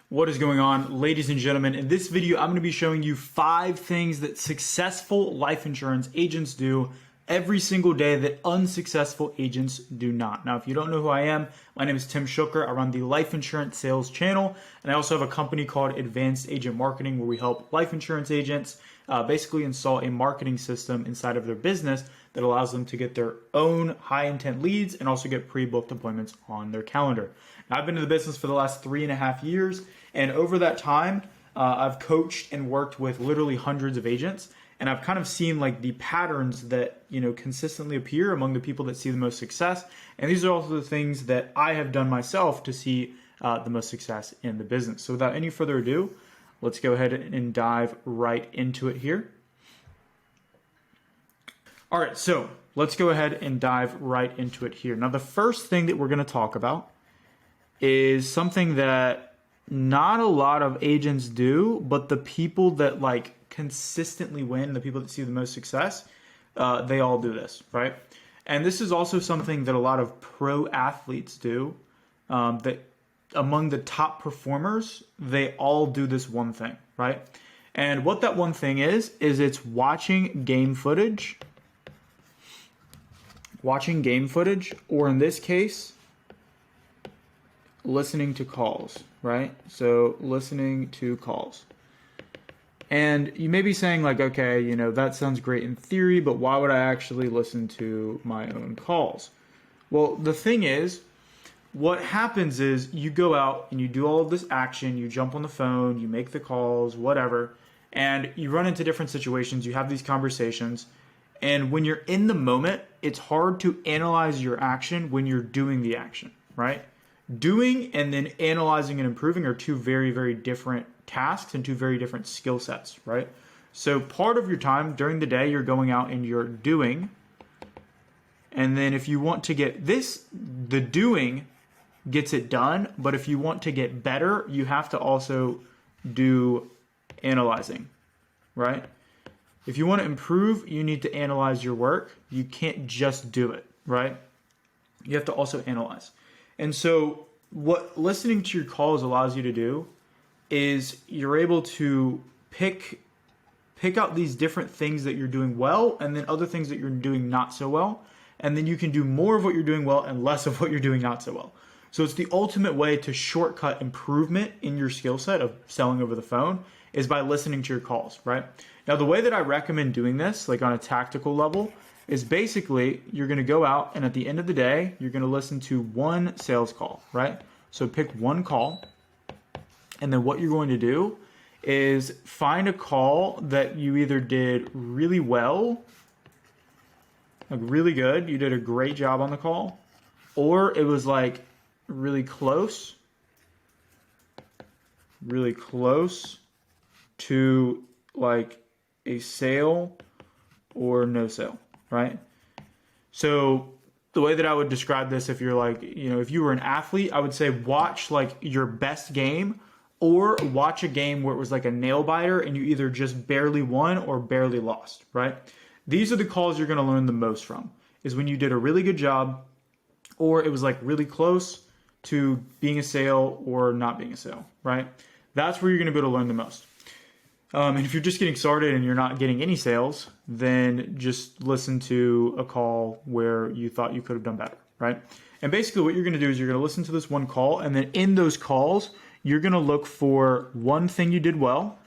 What is going on, ladies and gentlemen? In this video, I'm going to be showing you 5 things that successful life insurance agents do every single day that unsuccessful agents do not. Now, if you don't know who I am, my name is Tim Shooker. I run the life insurance sales channel, and I also have a company called Advanced Agent Marketing where we help life insurance agents basically install a marketing system inside of their business that allows them to get their own high intent leads and also get pre-booked appointments on their calendar. Now, I've been in the business for the last 3.5 years, and over that time, I've coached and worked with literally hundreds of agents, and I've kind of seen like the patterns that consistently appear among the people that see the most success. And these are also the things that I have done myself to see the most success in the business. So without any further ado, let's go ahead and dive right into it here. All right, so let's go ahead and dive right into it here. Now, the first thing that we're going to talk about is something that not a lot of agents do, but the people that like consistently win, the people that see the most success, they all do this, right? And this is also something that a lot of pro athletes do, that among the top performers, they all do this one thing, right? And what that one thing is it's watching game footage, or in this case, listening to calls, right? So listening to calls. And you may be saying like, okay, that sounds great in theory, but why would I actually listen to my own calls? Well, the thing is, what happens is you go out and you do all of this action, you jump on the phone, you make the calls, whatever, and you run into different situations, you have these conversations, and when you're in the moment, it's hard to analyze your action when you're doing the action, right? Doing and then analyzing and improving are two very, very different tasks and two very different skill sets, right? So part of your time during the day, you're going out and you're doing. And then if you want to get this, the doing gets it done. But if you want to get better, you have to also do analyzing, right? If you want to improve, you need to analyze your work. You can't just do it, right? You have to also analyze. And so what listening to your calls allows you to do is you're able to pick out these different things that you're doing well and then other things that you're doing not so well. And then you can do more of what you're doing well and less of what you're doing not so well. So it's the ultimate way to shortcut improvement in your skill set of selling over the phone is by listening to your calls, right? Now, the way that I recommend doing this, like on a tactical level, is basically you're going to go out and at the end of the day, you're going to listen to one sales call, right? So pick one call. And then what you're going to do is find a call that you either did really well, like really good, you did a great job on the call, or it was like really close to like a sale or no sale, right? So the way that I would describe this, if you're like, if you were an athlete, I would say watch like your best game or watch a game where it was like a nail biter and you either just barely won or barely lost, right? These are the calls you're going to learn the most from, is when you did a really good job or it was like really close to being a sale or not being a sale, right? That's where you're going to be able to learn the most. And if you're just getting started and you're not getting any sales, then just listen to a call where you thought you could have done better, right? And basically what you're going to do is you're going to listen to this one call, and then in those calls, you're going to look for one thing you did well,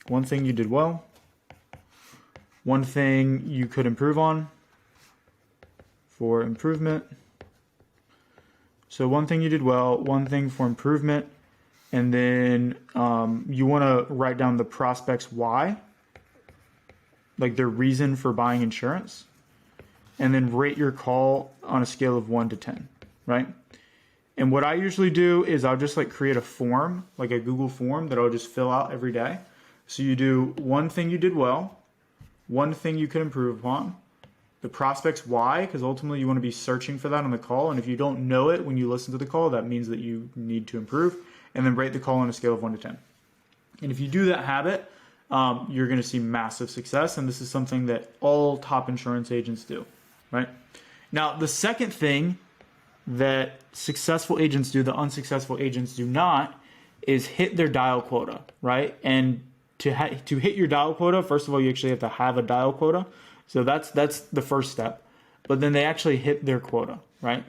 one thing you could improve on for improvement. So one thing you did well, one thing for improvement, and then you want to write down the prospect's why, like their reason for buying insurance, and then rate your call on a scale of 1 to 10, right? And what I usually do is I'll just like create a form, like a Google form that I'll just fill out every day. So you do one thing you did well, one thing you could improve upon, the prospect's why, because ultimately you want to be searching for that on the call. And if you don't know it when you listen to the call, that means that you need to improve, and then rate the call on a scale of 1 to 10. And if you do that habit, you're going to see massive success. And this is something that all top insurance agents do, right? Now, the second thing that successful agents do, the unsuccessful agents do not, is hit their dial quota, right? And to hit your dial quota, first of all, you actually have to have a dial quota. So that's the first step. But then they actually hit their quota, right?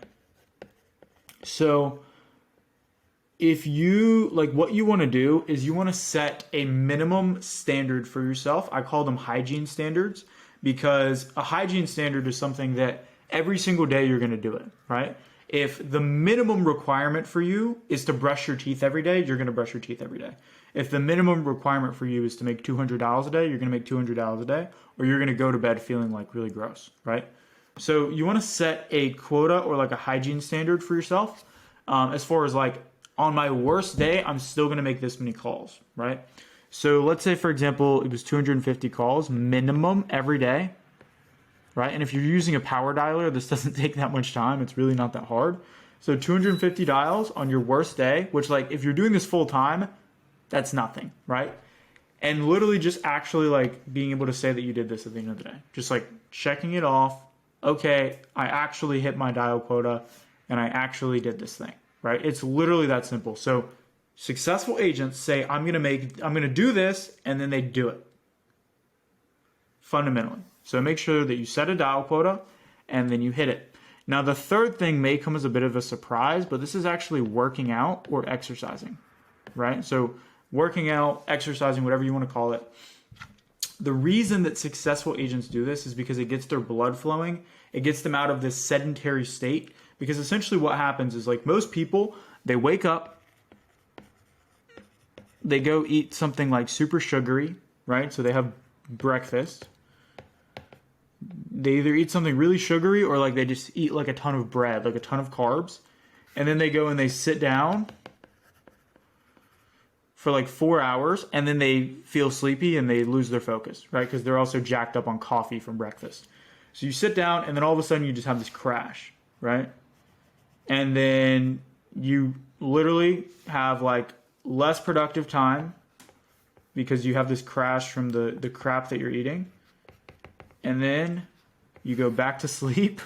So if you, like, what you want to do is you want to set a minimum standard for yourself. I call them hygiene standards, because a hygiene standard is something that every single day you're going to do it, right? If the minimum requirement for you is to brush your teeth every day, you're going to brush your teeth every day. If the minimum requirement for you is to make $200 a day, you're going to make $200 a day, or you're going to go to bed feeling like really gross, right? So you want to set a quota or like a hygiene standard for yourself, as far as like, on my worst day, I'm still going to make this many calls, right? So let's say, for example, it was 250 calls minimum every day, right? And if you're using a power dialer, this doesn't take that much time. It's really not that hard. So 250 dials on your worst day, which, like, if you're doing this full time, that's nothing, right? And literally just actually like being able to say that you did this at the end of the day. Just like checking it off. Okay, I actually hit my dial quota and I actually did this thing, right? It's literally that simple. So successful agents say, I'm going to do this, and then they do it fundamentally. So make sure that you set a dial quota and then you hit it. Now, the third thing may come as a bit of a surprise, but this is actually working out or exercising, right? So working out, exercising, whatever you want to call it. The reason that successful agents do this is because it gets their blood flowing. It gets them out of this sedentary state, because essentially what happens is, like, most people, they wake up, they go eat something like super sugary, right? So they have breakfast. They either eat something really sugary, or like they just eat like a ton of bread, like a ton of carbs. And then they go and they sit down for like 4 hours, and then they feel sleepy and they lose their focus, right? Because they're also jacked up on coffee from breakfast. So you sit down, and then all of a sudden you just have this crash, right? And then you literally have like less productive time because you have this crash from the crap that you're eating. And then you go back to sleep.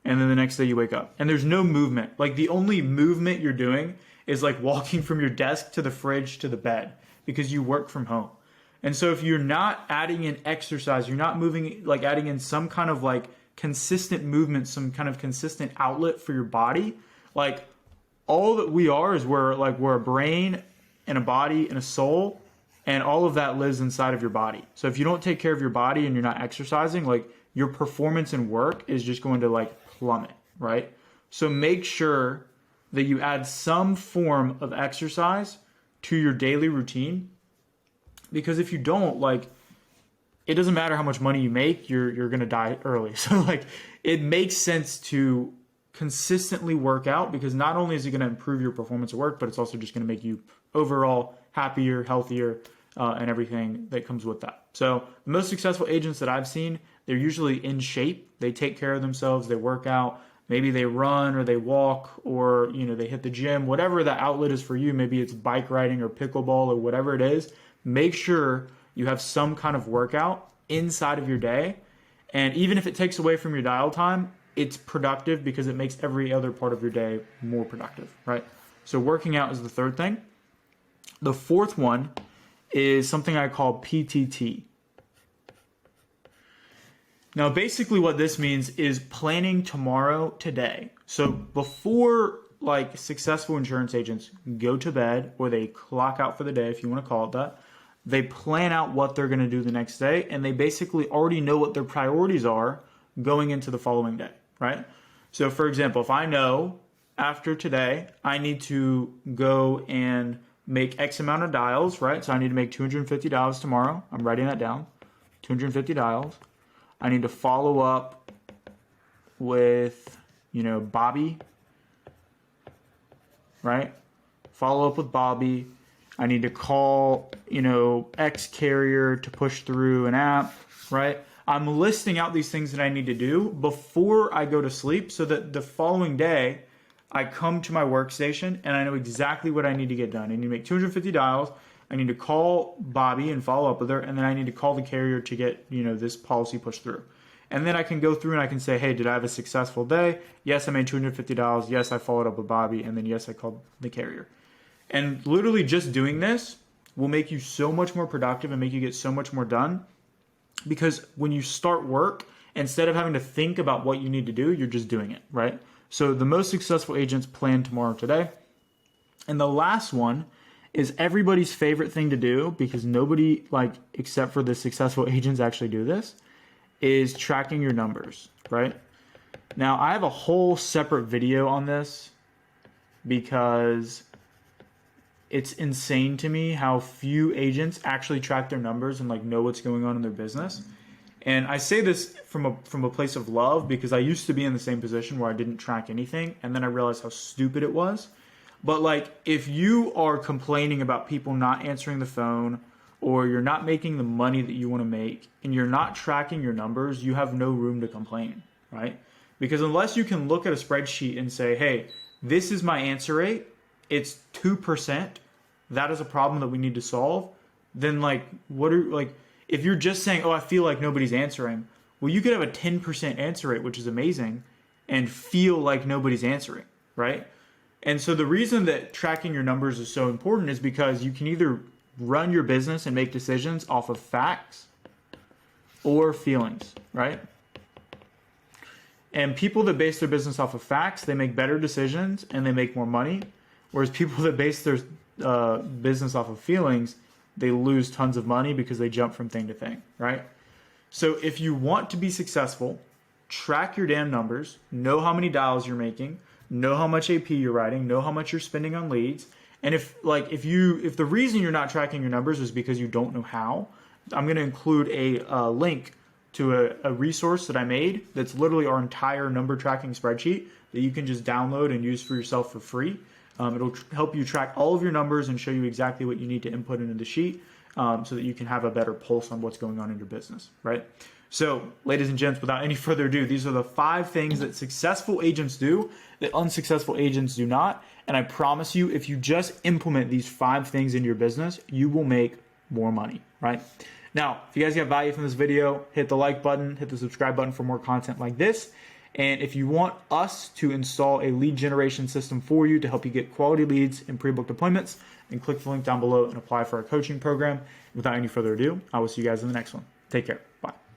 And then the next day you wake up. And there's no movement. Like, the only movement you're doing is like walking from your desk to the fridge to the bed, because you work from home. And so if you're not adding in exercise, you're not moving, like adding in some kind of like consistent movement, some kind of consistent outlet for your body, like, all that we are is we're a brain and a body and a soul, and all of that lives inside of your body. So if you don't take care of your body and you're not exercising, like, your performance in work is just going to like plummet, right? So make sure that you add some form of exercise to your daily routine, because if you don't, like, it doesn't matter how much money you make, you're going to die early. So like, it makes sense to consistently work out, because not only is it going to improve your performance at work, but it's also just going to make you overall happier, healthier, and everything that comes with that. So the most successful agents that I've seen, they're usually in shape. They take care of themselves. They work out. Maybe they run or they walk, or, you know, they hit the gym, whatever the outlet is for you. Maybe it's bike riding or pickleball or whatever it is. Make sure you have some kind of workout inside of your day. And even if it takes away from your dial time, it's productive, because it makes every other part of your day more productive, right? So working out is the third thing. The fourth one is something I call PTT. Now, basically what this means is planning tomorrow today. So before, like, successful insurance agents go to bed, or they clock out for the day, if you want to call it that, they plan out what they're going to do the next day, and they basically already know what their priorities are going into the following day, right? So for example, if I know after today I need to go and make X amount of dials, right? So I need to make 250 dials tomorrow. I'm writing that down. 250 dials. I need to follow up with, Bobby, right? Follow up with Bobby. I need to call, X carrier to push through an app, right? I'm listing out these things that I need to do before I go to sleep, so that the following day I come to my workstation and I know exactly what I need to get done. I need to make 250 dials. I need to call Bobby and follow up with her, and then I need to call the carrier to get, this policy pushed through. And then I can go through and I can say, hey, did I have a successful day? Yes, I made $250. Yes, I followed up with Bobby. And then yes, I called the carrier. And literally just doing this will make you so much more productive and make you get so much more done. Because when you start work, instead of having to think about what you need to do, you're just doing it, right? So the most successful agents plan tomorrow today. And the last one is everybody's favorite thing to do, because nobody, like, except for the successful agents actually do this, is tracking your numbers, right? Now, I have a whole separate video on this because it's insane to me how few agents actually track their numbers and like know what's going on in their business. And I say this from a place of love, because I used to be in the same position where I didn't track anything, and then I realized how stupid it was. But like, if you are complaining about people not answering the phone, or you're not making the money that you want to make, and you're not tracking your numbers, you have no room to complain, right? Because unless you can look at a spreadsheet and say, hey, this is my answer rate, it's 2%, that is a problem that we need to solve, then like, if you're just saying, oh, I feel like nobody's answering, well, you could have a 10% answer rate, which is amazing, and feel like nobody's answering, right? And so the reason that tracking your numbers is so important is because you can either run your business and make decisions off of facts or feelings, right? And people that base their business off of facts, they make better decisions and they make more money. Whereas people that base their business off of feelings, they lose tons of money because they jump from thing to thing, right? So if you want to be successful, track your damn numbers, know how many dials you're making, know how much AP you're writing, know how much you're spending on leads. And if the reason you're not tracking your numbers is because you don't know how, I'm going to include a link to a resource that I made that's literally our entire number tracking spreadsheet that you can just download and use for yourself for free. It'll help you track all of your numbers and show you exactly what you need to input into the sheet, so that you can have a better pulse on what's going on in your business, right? So, ladies and gents, without any further ado, these are the 5 things that successful agents do that unsuccessful agents do not. And I promise you, if you just implement these 5 things in your business, you will make more money, right? Now, if you guys got value from this video, hit the like button, hit the subscribe button for more content like this. And if you want us to install a lead generation system for you to help you get quality leads and pre-booked appointments, then click the link down below and apply for our coaching program. Without any further ado, I will see you guys in the next one. Take care.